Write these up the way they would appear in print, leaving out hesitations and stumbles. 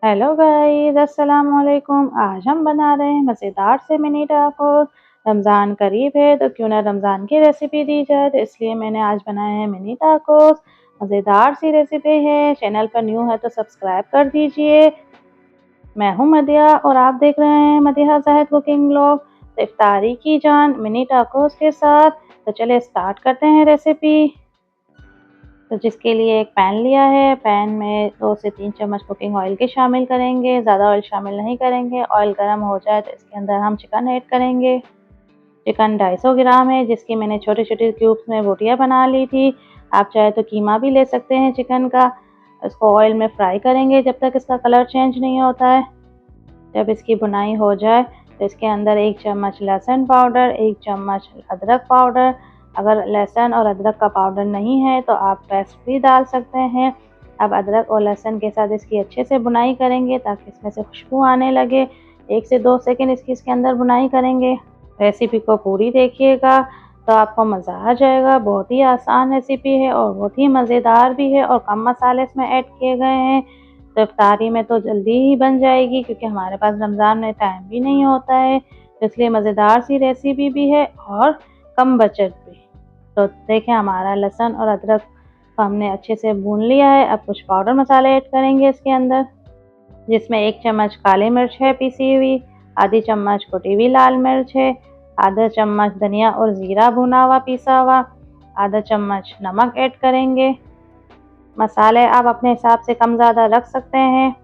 Hello guys, अस्सलाम वालेकुम। आज हम बना रहे हैं मज़ेदार से मिनी टाकोस। रमज़ान करीब है तो क्यों ना रमज़ान की रेसिपी दी जाए, तो इसलिए मैंने आज बनाए हैं मिनी टाकोस। मज़ेदार सी रेसिपी है। चैनल पर न्यू है तो सब्सक्राइब कर दीजिए। मैं हूँ मदिया और आप देख रहे हैं मदिहा ज़ाहिद कुकिंग व्लॉग। तो इफ्तारी की जान मिनी टाकोस के साथ। तो चलिए स्टार्ट करते हैं रेसिपी। तो जिसके लिए एक पैन लिया है, पैन में 2 से 3 चम्मच कुकिंग ऑयल के शामिल करेंगे। ज़्यादा ऑयल शामिल नहीं करेंगे। ऑयल गर्म हो जाए तो इसके अंदर हम चिकन ऐड करेंगे। चिकन 250 ग्राम है, जिसकी मैंने छोटे-छोटे क्यूब्स में बोटियाँ बना ली थी। आप चाहे तो कीमा भी ले सकते हैं चिकन का। इसको ऑयल में फ्राई करेंगे जब तक इसका कलर चेंज नहीं होता है। जब इसकी भुनाई हो जाए तो इसके अंदर 1 चम्मच लहसुन पाउडर, 1 चम्मच अदरक पाउडर। अगर लहसुन और अदरक का पाउडर नहीं है तो आप पेस्ट भी डाल सकते हैं। अब अदरक और लहसुन के साथ इसकी अच्छे से भुनाई करेंगे ताकि इसमें से खुशबू आने लगे। 1 से 2 सेकंड इसके अंदर भुनाई करेंगे। रेसिपी को पूरी देखिएगा तो आपको मज़ा आ जाएगा। बहुत ही आसान रेसिपी है और बहुत ही मज़ेदार भी है और कम मसाले इसमें ऐड किए गए हैं। तो इफ्तारी में तो जल्दी ही बन जाएगी, क्योंकि हमारे पास रमज़ान में टाइम भी नहीं होता है, तो इसलिए मज़ेदार सी रेसिपी भी है और कम बजट भी। तो देखें, हमारा लहसुन और अदरक को हमने अच्छे से भून लिया है। अब कुछ पाउडर मसाले ऐड करेंगे इसके अंदर, जिसमें 1 चम्मच काली मिर्च है पीसी हुई, आधी चम्मच कुटी हुई लाल मिर्च है, आधा चम्मच धनिया और ज़ीरा भुना हुआ पीसा हुआ, आधा चम्मच नमक ऐड करेंगे। मसाले आप अपने हिसाब से कम ज़्यादा रख सकते हैं।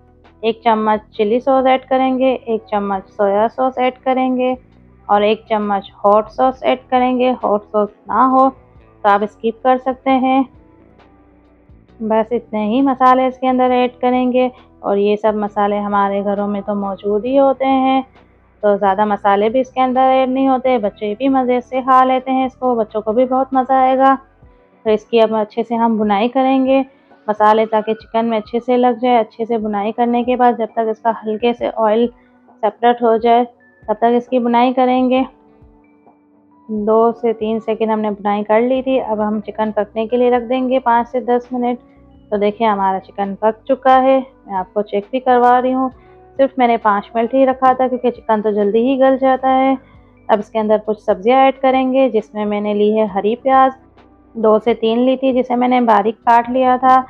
1 चम्मच चिली सॉस ऐड करेंगे, 1 चम्मच सोया सॉस ऐड करेंगे और 1 चम्मच हॉट सॉस ऐड करेंगे। हॉट सॉस ना हो तो आप स्किप कर सकते हैं। बस इतने ही मसाले इसके अंदर ऐड करेंगे और ये सब मसाले हमारे घरों में तो मौजूद ही होते हैं, तो ज़्यादा मसाले भी इसके अंदर ऐड नहीं होते। बच्चे भी मज़े से खा लेते हैं इसको, बच्चों को भी बहुत मज़ा आएगा। तो इसकी अब अच्छे से हम भुनाई करेंगे मसाले, ताकि चिकन में अच्छे से लग जाए। अच्छे से भुनाई करने के बाद जब तक इसका हल्के से ऑयल सेपरेट हो जाए तब तक इसकी भुनाई करेंगे। 2 से 3 सेकंड हमने भुनाई कर ली थी। अब हम चिकन पकने के लिए रख देंगे 5 से 10 मिनट। तो देखिए, हमारा चिकन पक चुका है। मैं आपको चेक भी करवा रही हूँ। सिर्फ मैंने 5 मिनट ही रखा था, क्योंकि चिकन तो जल्दी ही गल जाता है। अब इसके अंदर कुछ सब्जियां ऐड करेंगे, जिसमें मैंने ली है हरी प्याज 2 से 3 ली थी, जिसे मैंने बारीक काट लिया था।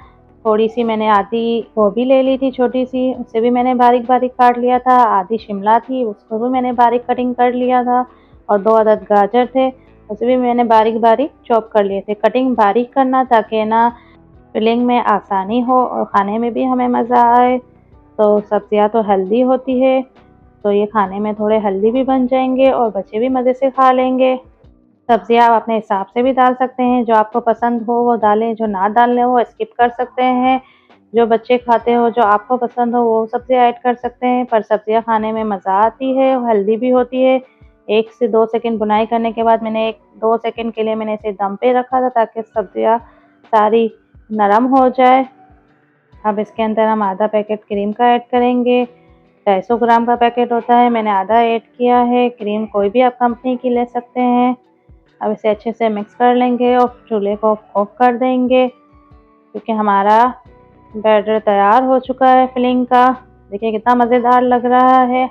थोड़ी-सी मैंने आधी गोभी ले ली थी छोटी-सी, उसे भी मैंने बारीक-बारीक काट लिया था। आधी शिमला थी, उसको भी मैंने बारीक कटिंग कर लिया था और 2 अदद गाजर थे, उसे भी मैंने बारीक-बारीक चॉप कर लिए थे। कटिंग बारीक करना ताकि ना फिलिंग में आसानी हो और खाने में भी हमें मज़ा आए। तो सब्जियाँ तो हेल्दी होती है, तो ये खाने में थोड़े हेल्दी भी बन जाएँगे और बच्चे भी मज़े से खा लेंगे। सब्जियाँ आप अपने हिसाब से भी डाल सकते हैं, जो आपको पसंद हो वो डालें, जो ना डालने हो वो स्किप कर सकते हैं। जो बच्चे खाते हो, जो आपको पसंद हो वो सब्जियाँ ऐड कर सकते हैं, पर सब्जियाँ खाने में मज़ा आती है, हेल्दी भी होती है। 1 से 2 सेकंड भुनाई करने के बाद मैंने 1-2 सेकंड के लिए मैंने इसे दम पे रखा था, ताकि सब्जियाँ सारी नरम हो जाए। अब इसके अंदर हम आधा पैकेट क्रीम का ऐड करेंगे। 250 ग्राम का पैकेट होता है, मैंने आधा ऐड किया है। क्रीम कोई भी आप कंपनी की ले सकते हैं। अब इसे अच्छे से मिक्स कर लेंगे और चूल्हे को ऑफ कर देंगे, क्योंकि हमारा बैटर तैयार हो चुका है फिलिंग का। देखिए कितना मज़ेदार लग रहा है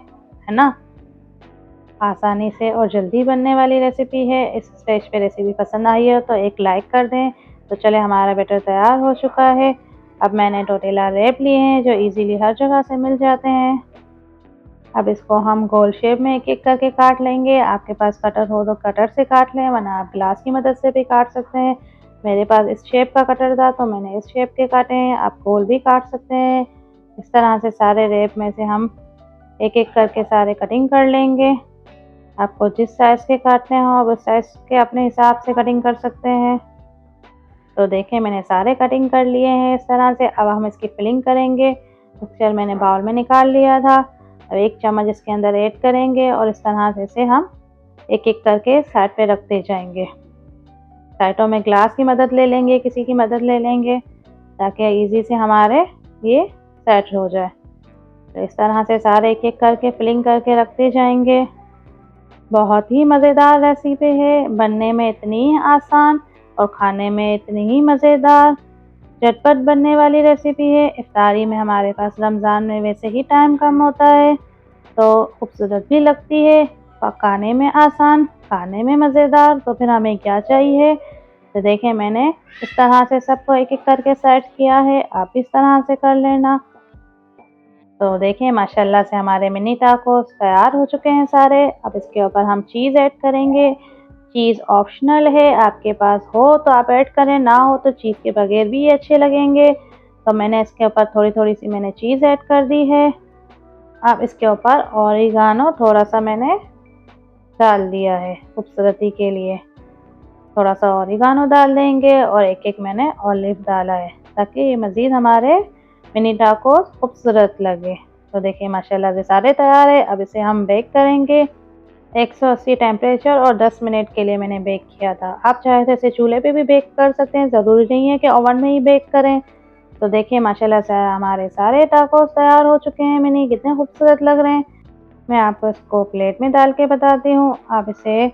ना? आसानी से और जल्दी बनने वाली रेसिपी है। इस स्टेज पे रेसिपी पसंद आई है तो एक लाइक कर दें। तो चले, हमारा बैटर तैयार हो चुका है। अब मैंने टोटेला रैप लिए हैं, जो इजीली हर जगह से मिल जाते हैं। अब इसको हम गोल शेप में एक-एक करके काट लेंगे। आपके पास कटर हो तो कटर से काट लें, वरना आप ग्लास की मदद से भी काट सकते हैं। मेरे पास इस शेप का कटर था तो मैंने इस शेप के काटे हैं। आप गोल भी काट सकते हैं। इस तरह से सारे रैप में से हम एक-एक करके सारे कटिंग कर लेंगे। आपको जिस साइज़ के काटने हो आप उस साइज़ के अपने हिसाब से कटिंग कर सकते हैं। तो देखें, मैंने सारे कटिंग कर लिए हैं इस तरह से। अब हम इसकी फिलिंग करेंगे। मिक्सचर मैंने बाउल में निकाल लिया था। अब 1 चम्मच इसके अंदर ऐड करेंगे और इस तरह से इसे हम एक-एक करके साइड पे रखते जाएंगे। साइडों में ग्लास की मदद ले लेंगे, किसी की मदद ले लेंगे, ताकि इजी से हमारे ये सेट हो जाए। तो इस तरह से सारे एक-एक करके फिलिंग करके रखते जाएंगे। बहुत ही मज़ेदार रेसिपी है, बनने में इतनी आसान और खाने में इतनी ही मज़ेदार। झटपट बनने वाली रेसिपी है। इफ्तारी में हमारे पास रमज़ान में वैसे ही टाइम कम होता है, तो खूबसूरत भी लगती है, पकाने में आसान, खाने में मज़ेदार, तो फिर हमें क्या चाहिए। तो देखें मैंने इस तरह से सबको एक-एक करके सेट किया है, आप इस तरह से कर लेना। तो देखें माशाल्लाह से हमारे मिनी टाकोस तैयार हो चुके हैं सारे। अब इसके ऊपर हम चीज़ ऐड करेंगे। चीज़ ऑप्शनल है, आपके पास हो तो आप ऐड करें, ना हो तो चीज़ के बगैर भी ये अच्छे लगेंगे। तो मैंने इसके ऊपर थोड़ी-थोड़ी सी मैंने चीज़ ऐड कर दी है। अब इसके ऊपर ऑरिगानो थोड़ा-सा मैंने डाल दिया है खूबसूरती के लिए। थोड़ा-सा ऑरिगानो डाल देंगे और एक-एक मैंने ऑलिव डाला है, ताकि ये मज़ीद हमारे मिनी टाकोस खूबसूरत लगे। तो देखिए माशाल्लाह से सारे तैयार है। अब इसे हम बेक करेंगे 180 टेम्परेचर और 10 मिनट के लिए मैंने बेक किया था। आप चाहे तो इसे चूल्हे पे भी बेक कर सकते हैं, ज़रूरी नहीं है कि ओवन में ही बेक करें। तो देखिए माशाल्लाह से हमारे सारे टाकोस तैयार हो चुके हैं मिनी, कितने खूबसूरत लग रहे हैं। मैं आपको इसको प्लेट में डाल के बताती हूँ। आप इसे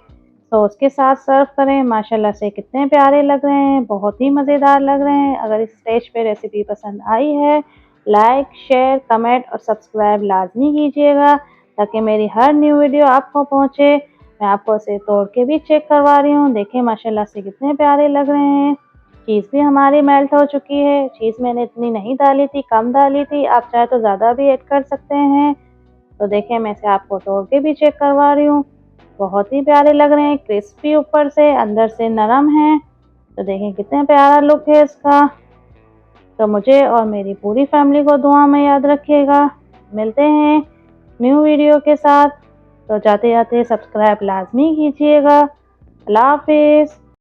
सॉस के साथ सर्व करें, माशाल्लाह से कितने प्यारे लग रहे हैं, बहुत ही मज़ेदार लग रहे हैं। अगर इस स्टेज पे रेसिपी पसंद आई है, लाइक, शेयर, कमेंट और सब्सक्राइब लाज़मी कीजिएगा, ताकि मेरी हर न्यू वीडियो आपको पहुँचे। मैं आपको इसे तोड़ के भी चेक करवा रही हूँ, देखिए माशाल्लाह से कितने प्यारे लग रहे हैं। चीज़ भी हमारी मेल्ट हो चुकी है। चीज़ मैंने इतनी नहीं डाली थी, कम डाली थी, आप चाहे तो ज़्यादा भी ऐड कर सकते हैं। तो देखिए मैं इसे आपको तोड़ के भी चेक करवा रही हूँ, बहुत ही प्यारे लग रहे हैं, क्रिस्पी ऊपर से, अंदर से नरम है। तो देखें कितना प्यारा लुक है इसका। तो मुझे और मेरी पूरी फैमिली को दुआ में याद रखिएगा। मिलते हैं न्यू वीडियो के साथ। तो जाते जाते सब्सक्राइब लाजमी कीजिएगा। अल्लाह हाफिज़।